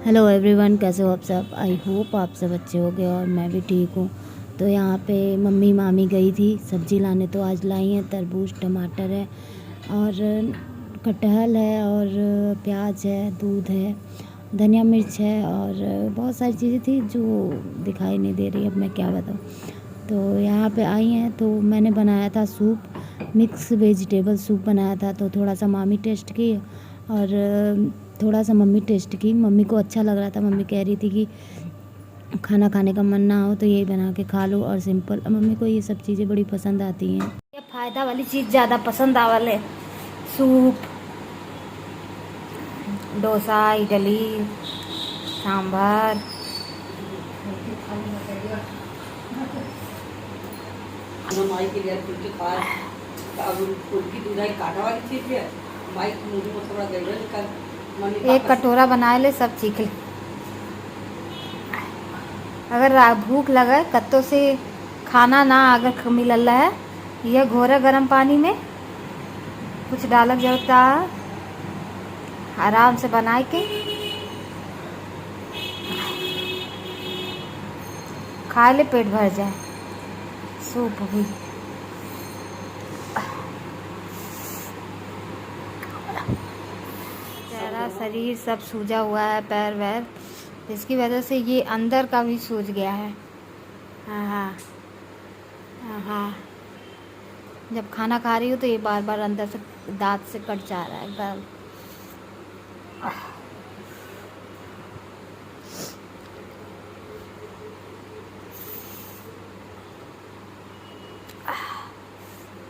Hello everyone, कैसे हो आप सब। आई होप आप सब अच्छे होंगे और मैं भी ठीक हूँ। तो यहाँ पे मम्मी मामी गई थी सब्ज़ी लाने, तो आज लाई हैं तरबूज, टमाटर है और कटहल है और प्याज है, दूध है, धनिया मिर्च है और बहुत सारी चीज़ें थी जो दिखाई नहीं दे रही, अब मैं क्या बताऊँ। तो यहाँ पे आई हैं, तो मैंने बनाया था सूप, मिक्स वेजिटेबल सूप बनाया था। तो थोड़ा सा मामी टेस्ट की और थोड़ा सा मम्मी टेस्ट की। मम्मी को अच्छा लग रहा था, मम्मी कह रही थी कि खाना खाने का मन ना हो तो यही बना के खा लो और सिंपल। मम्मी को ये सब चीज़ें बड़ी पसंद आती हैं। ये फ़ायदा वाली चीज़ ज़्यादा पसंद आवल है। सूप, डोसा, इडली, सांभर। माई के लिए फुल्की खाए अब फुल्की दूधाई काटा वाली चीज है। माई मुझे को थोड़ा दे दे निकाल एक कटोरा बना ले, सब चीख ले। अगर भूख लगे कत्तो से खाना ना अगर मिलल है, यह घोरे गर्म पानी में कुछ डालक जरूरता, आराम से बनाए के खा ले, पेट भर जाए। सूप भी चेहरा शरीर सब सूजा हुआ है, पैर वैर, इसकी वजह से ये अंदर का भी सूज गया है। हाँ हाँ हाँ हाँ। जब खाना खा रही हूँ तो ये बार बार अंदर से दांत से कट जा रहा है गल।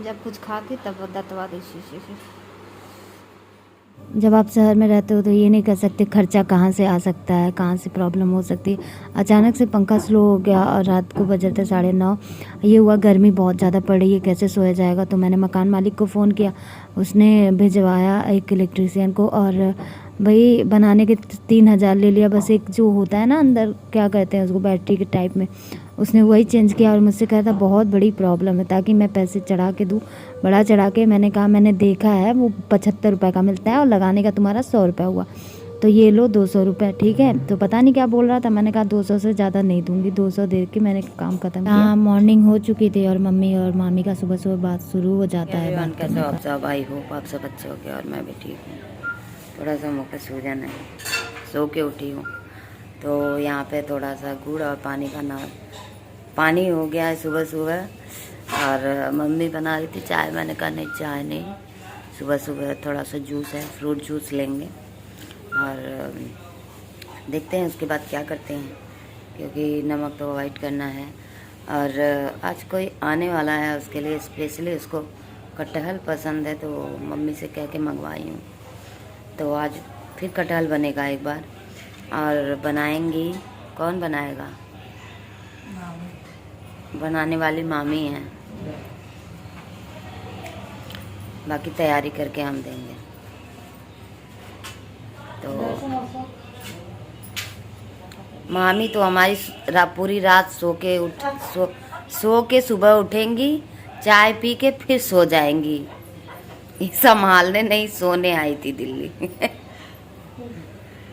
जब कुछ खा के तब दतवा दी शीशे से। जब आप शहर में रहते हो तो ये नहीं कर सकते खर्चा कहाँ से आ सकता है, कहाँ से प्रॉब्लम हो सकती है। अचानक से पंखा स्लो हो गया और रात को बजे थे 9:30। ये हुआ, गर्मी बहुत ज़्यादा पड़ रही है, कैसे सोया जाएगा। तो मैंने मकान मालिक को फ़ोन किया, उसने भिजवाया एक इलेक्ट्रीशियन को और भाई बनाने के 3,000 ले लिया। बस एक जो होता है ना अंदर, क्या कहते हैं उसको, बैटरी के टाइप में, उसने वही चेंज किया और मुझसे कहा था बहुत बड़ी प्रॉब्लम है, ताकि मैं पैसे चढ़ा के दूँ, बड़ा चढ़ा के। मैंने कहा मैंने देखा है वो 75 रुपये का मिलता है और लगाने का तुम्हारा 100 रुपये हुआ, तो ये लो 200 रुपये, ठीक है। तो पता नहीं क्या बोल रहा था, मैंने कहा 200 से ज़्यादा नहीं दूंगी। 200 दे के मैंने काम ख़त्म किया। हाँ, मॉर्निंग हो चुकी थी और मम्मी और मामी का सुबह सुबह बात शुरू हो जाता है। बात कैसे आप सब, आई होप आप सब अच्छे हो गए और मैं भी ठीक हूँ। थोड़ा सा मुँह पे सूजन है, सो के उठी हूँ। तो यहाँ पे थोड़ा सा गुड़ और पानी का पानी हो गया है सुबह सुबह। और मम्मी बना रही थी चाय, मैंने कहा नहीं चाय नहीं, सुबह सुबह थोड़ा सा जूस है, फ्रूट जूस लेंगे और देखते हैं उसके बाद क्या करते हैं, क्योंकि नमक तो अवॉइड करना है। और आज कोई आने वाला है, उसके लिए स्पेशली उसको कटहल पसंद है, तो मम्मी से कह के मंगवाई हूँ। तो आज फिर कटहल बनेगा एक बार और बनाएंगी। कौन बनाएगा? बनाने वाली मामी हैं, बाकी तैयारी करके हम देंगे। तो मामी तो हमारी पूरी रात सो के सुबह उठेंगी, चाय पी के फिर सो जाएंगी। संभालने नहीं, सोने आई थी दिल्ली।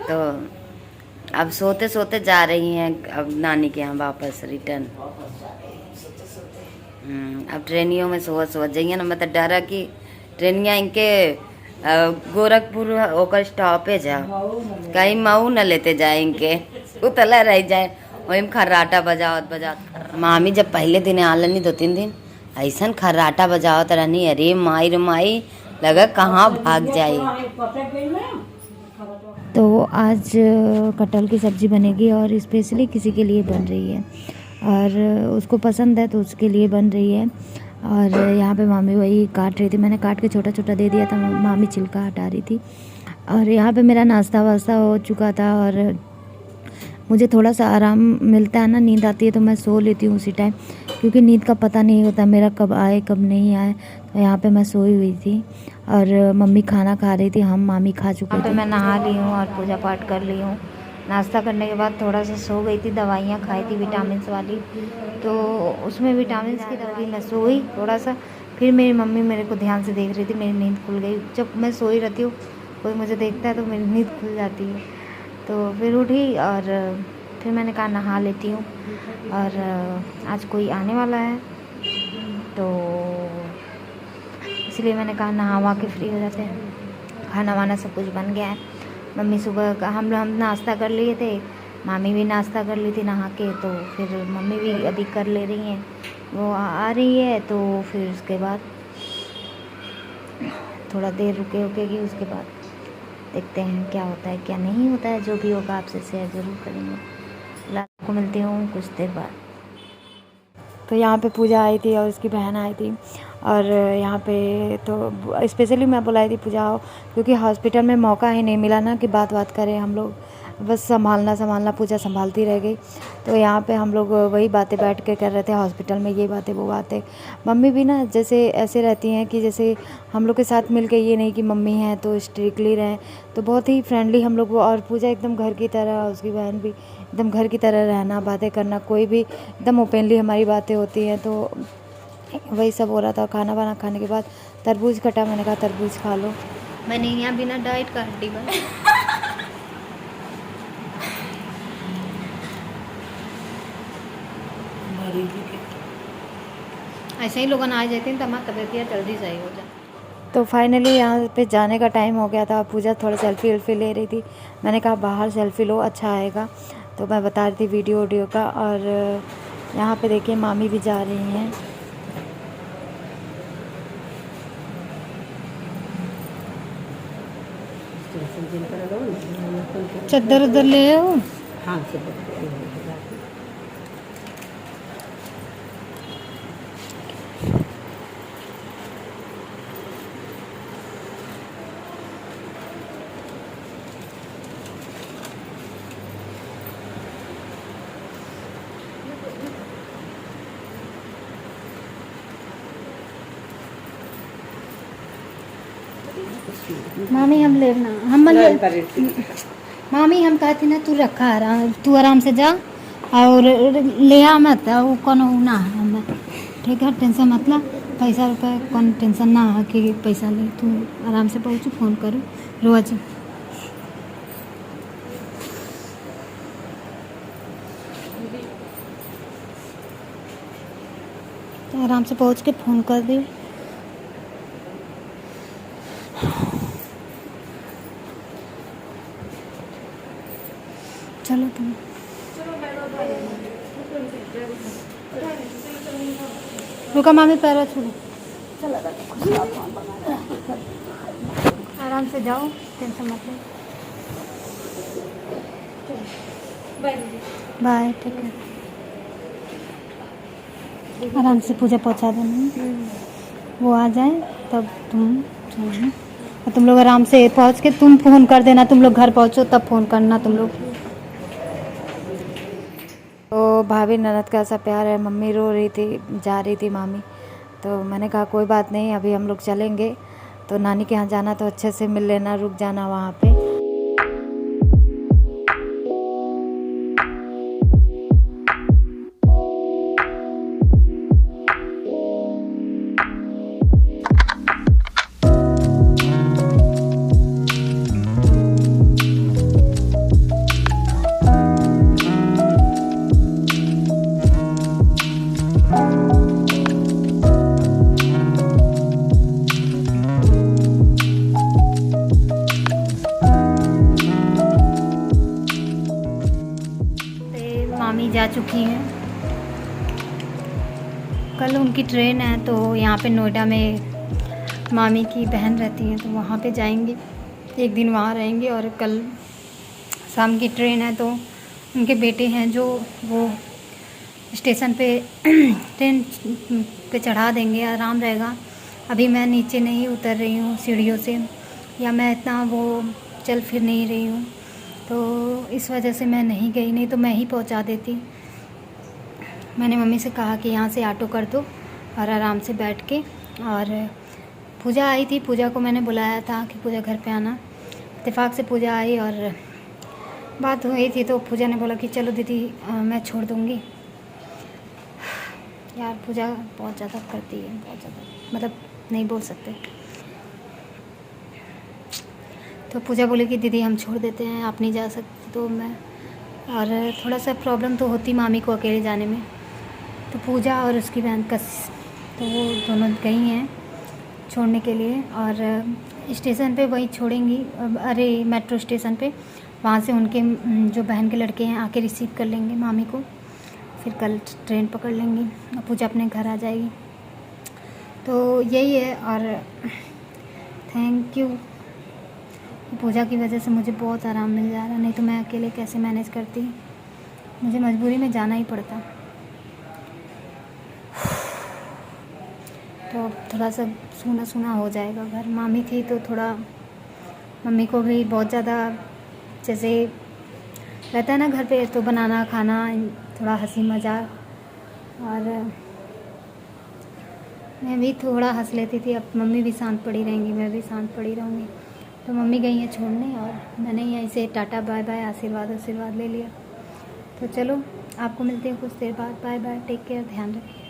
तो अब सोते सोते जा रही हैं अब नानी के यहाँ वापस रिटर्न। अब ट्रेनियों में सो जाइए ना, मतलब डर है कि ट्रेनियाँ इनके गोरखपुर होकर स्टॉपेज है, कहीं मऊ न लेते जाए, इनके उतला रह जाए वही खर्राटा बजाओ। मामी जब पहले दिन आलनी 2-3 दिन ऐसा खर्राटा बजाओ रहनी, अरे माई रे माई, लगा कहाँ भाग जाए। तो आज कटहल की सब्ज़ी बनेगी और स्पेशली किसी के लिए बन रही है और उसको पसंद है तो उसके लिए बन रही है। और यहाँ पे मामी वही काट रही थी, मैंने काट के छोटा छोटा दे दिया था, मामी छिलका हटा रही थी। और यहाँ पे मेरा नाश्ता वास्ता हो चुका था और मुझे थोड़ा सा आराम मिलता है ना, नींद आती है तो मैं सो लेती हूँ उसी टाइम, क्योंकि नींद का पता नहीं होता मेरा कब आए कब नहीं आए। तो यहाँ पे मैं सोई हुई थी और मम्मी खाना खा रही थी, हम मामी खा चुके थे। मैं नहा ली हूँ और पूजा पाठ कर ली हूँ। नाश्ता करने के बाद थोड़ा सा सो गई थी, दवाइयाँ खाई थी विटामिन वाली, तो उसमें विटामिन की दवाई मैं सोई थोड़ा सा। फिर मेरी मम्मी मेरे को ध्यान से देख रही थी, मेरी नींद खुल गई। जब मैं सोई रहती हूँ कोई मुझे देखता है तो मेरी नींद खुल जाती है। तो फिर उठी और फिर मैंने कहा नहा लेती हूँ, और आज कोई आने वाला है तो इसलिए मैंने कहा नहा के फ्री हो जाते हैं। खाना वाना सब कुछ बन गया है। मम्मी सुबह का हम नाश्ता कर लिए थे, मामी भी नाश्ता कर ली थी नहा के, तो फिर मम्मी भी अभी कर ले रही हैं, वो आ रही है तो फिर उसके बाद थोड़ा देर रुकेगी, उसके बाद देखते हैं क्या होता है क्या नहीं होता है। जो भी होगा आपसे शेयर ज़रूर करेंगे। फिलहाल आपको मिलती हूँ कुछ देर बाद। तो यहाँ पे पूजा आई थी और उसकी बहन आई थी, और यहाँ पे तो स्पेशली मैं बुलाई थी पूजा आओ, क्योंकि हॉस्पिटल में मौका ही नहीं मिला ना कि बात करें हम लोग, बस संभालना पूजा संभालती रह गई। तो यहाँ पे हम लोग वही बातें बैठ के कर रहे थे हॉस्पिटल में, ये बातें वो बातें। मम्मी भी ना जैसे ऐसे रहती हैं कि जैसे हम लोग के साथ मिल के, ये नहीं कि मम्मी हैं तो स्ट्रिक्टली रहें, तो बहुत ही फ्रेंडली हम लोग। और पूजा एकदम घर की तरह, उसकी बहन भी एकदम घर की तरह रहना, बातें करना, कोई भी एकदम ओपनली हमारी बातें होती हैं। तो वही सब हो रहा था। खाना वाना खाने के बाद तरबूज कटा, मैंने कहा तरबूज खा लो। मैंने यहाँ बिना डाइट का हड्डी बना ऐसे ही लोग आ जाते हैं तो हमारी तबीयत जल्दी सही हो जाए। तो फाइनली यहाँ पे जाने का टाइम हो गया था। पूजा थोड़ा सेल्फी ले रही थी, मैंने कहा बाहर सेल्फी लो, अच्छा आएगा। तो मैं बता रही थी वीडियो का। और यहाँ पे देखिए मामी भी जा रही हैं। चद्दर उधर ले आओ। हाँ मामी हम लेना हम मामी हम कहती ना तू रखा आराम, तू आराम से जा और ले आ मत, वो कौन ना है, ठीक है, टेंशन मत ला। पैसा रुपये कौन टेंशन ना है कि पैसा ले, तू आराम से पहुँचो, फ़ोन करो रोज। तो आराम से पहुँच के फ़ोन कर दे। चलो तुम रुका मामी, पैर छूलो, आराम से जाओ, टेंशन मत लो। बाय, ठीक है, आराम से पूजा पहुंचा देना, वो आ जाए तब तुम लोग आराम से पहुंच के तुम फ़ोन कर देना। तुम लोग घर पहुंचो तब फ़ोन करना तुम लोग। तो भाभी ननद का ऐसा प्यार है। मम्मी रो रही थी, जा रही थी मामी, तो मैंने कहा कोई बात नहीं, अभी हम लोग चलेंगे, तो नानी के यहाँ जाना तो अच्छे से मिल लेना, रुक जाना वहाँ पे। मामी जा चुकी हैं, कल उनकी ट्रेन है, तो यहाँ पे नोएडा में मामी की बहन रहती है, तो वहाँ पे जाएंगे, एक दिन वहाँ रहेंगे, और कल शाम की ट्रेन है, तो उनके बेटे हैं जो वो स्टेशन पे ट्रेन पे चढ़ा देंगे, आराम रहेगा। अभी मैं नीचे नहीं उतर रही हूँ सीढ़ियों से, या मैं इतना वो चल फिर नहीं रही हूँ, तो इस वजह से मैं नहीं गई, नहीं तो मैं ही पहुंचा देती। मैंने मम्मी से कहा कि यहाँ से ऑटो कर दो और आराम से बैठ के। और पूजा आई थी, पूजा को मैंने बुलाया था कि पूजा घर पे आना, इत्तेफाक से पूजा आई और बात हुई थी, तो पूजा ने बोला कि चलो दीदी मैं छोड़ दूँगी। यार पूजा बहुत ज़्यादा करती है, बहुत ज़्यादा, मतलब नहीं बोल सकते। तो पूजा बोली कि दीदी हम छोड़ देते हैं, आप नहीं जा सकते, तो मैं और थोड़ा सा प्रॉब्लम तो होती मामी को अकेले जाने में। तो पूजा और उसकी बहन तो वो दोनों गई हैं छोड़ने के लिए और स्टेशन पे वही छोड़ेंगी। अरे मेट्रो स्टेशन पे वहाँ से उनके जो बहन के लड़के हैं आके रिसीव कर लेंगे मामी को, फिर कल ट्रेन पकड़ लेंगी और पूजा अपने घर आ जाएगी। तो यही है और थैंक यू, पूजा की वजह से मुझे बहुत आराम मिल जा रहा, नहीं तो मैं अकेले कैसे मैनेज करती, मुझे मजबूरी में जाना ही पड़ता। तो थोड़ा सा सूना सूना हो जाएगा घर। मामी थी तो थोड़ा मम्मी को भी बहुत ज़्यादा जैसे रहता है ना घर पे, तो बनाना खाना थोड़ा हंसी मजाक, और मैं भी थोड़ा हंस लेती थी। अब मम्मी भी शांत पड़ी रहेंगी, मैं भी शांत पड़ी रहूँगी। तो मम्मी गई हैं छोड़ने और मैंने यहीं से टाटा बाय बाय आशीर्वाद ले लिया। तो चलो आपको मिलते हैं कुछ देर बाद। बाय बाय, टेक केयर, ध्यान रखिए।